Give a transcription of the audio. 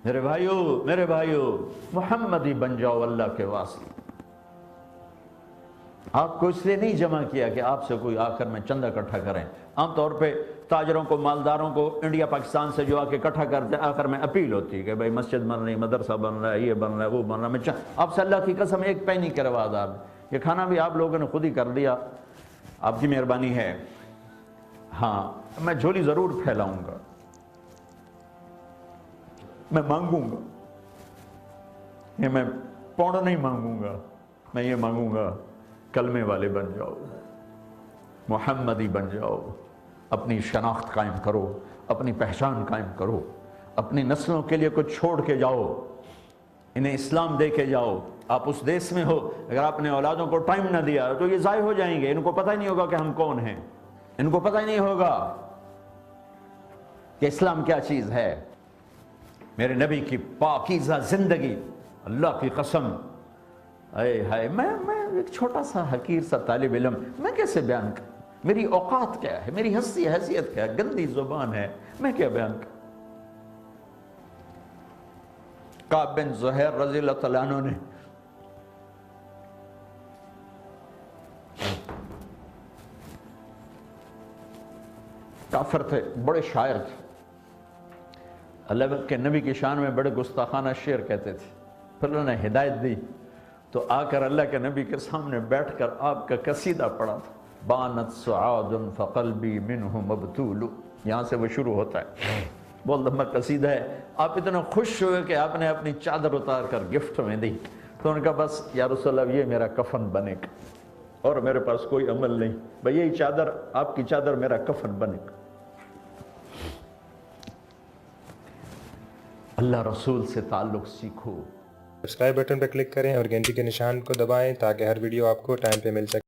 میرے بھائیوں محمدی بن جاؤ اللہ کے واسطے۔ آپ کو اس لیے نہیں جمع کیا کہ آپ سے کوئی آ کر میں چندہ اکٹھا کریں۔ عام طور پہ تاجروں کو، مالداروں کو انڈیا پاکستان سے جو آ کے اکٹھا کرتے آ کر میں اپیل ہوتی ہے کہ بھائی مسجد بن رہی، مدرسہ بن رہا ہے، یہ بن رہا ہے، وہ بن رہا ہے، میں آپ سے اللہ کی قسم ایک پینی کے روادار، یہ کھانا بھی آپ لوگوں نے خود ہی کر دیا، آپ کی مہربانی ہے۔ ہاں میں جھولی ضرور پھیلاؤں گا، میں مانگوں گا، یہ میں پونڈ نہیں مانگوں گا، میں یہ مانگوں گا کلمے والے بن جاؤ، محمدی بن جاؤ، اپنی شناخت قائم کرو، اپنی پہچان قائم کرو، اپنی نسلوں کے لیے کچھ چھوڑ کے جاؤ، انہیں اسلام دے کے جاؤ۔ آپ اس دیس میں ہو، اگر آپ نے اولادوں کو ٹائم نہ دیا تو یہ ضائع ہو جائیں گے، ان کو پتہ ہی نہیں ہوگا کہ ہم کون ہیں، ان کو پتہ ہی نہیں ہوگا کہ اسلام کیا چیز ہے۔ میرے نبی کی پاکیزہ زندگی، اللہ کی قسم، اے ہائے، میں ایک چھوٹا سا حقیر سا طالب علم، میں کیسے بیان کروں؟ میری اوقات کیا ہے، میری حیثیت کیا ہے، گندی زبان ہے، میں کیا بیان کروں؟ کعب بن زہیر رضی اللہ تعالیٰ عنہ نے کافر تھے، بڑے شاعر تھے، اللہ کے نبی کی شان میں بڑے گستاخانہ شعر کہتے تھے، پھر انہوں نے ہدایت دی تو آ کر اللہ کے نبی کے سامنے بیٹھ کر آپ کا قصیدہ پڑھا تھا، بانت سعاد فقلبی منہ مبتول، یہاں سے وہ شروع ہوتا ہے، بہت لمبا قصیدہ ہے۔ آپ اتنے خوش ہوئے کہ آپ نے اپنی چادر اتار کر گفٹ میں دی، تو ان کا بس یا رسول اللہ یہ میرا کفن بنے گا، اور میرے پاس کوئی عمل نہیں، بھئی یہی چادر، آپ کی چادر میرا کفن بنے گا۔ اللہ رسول سے تعلق سیکھو۔ سبسکرائب بٹن پر کلک کریں اور گھنٹی کے نشان کو دبائیں تاکہ ہر ویڈیو آپ کو ٹائم پہ مل سکے۔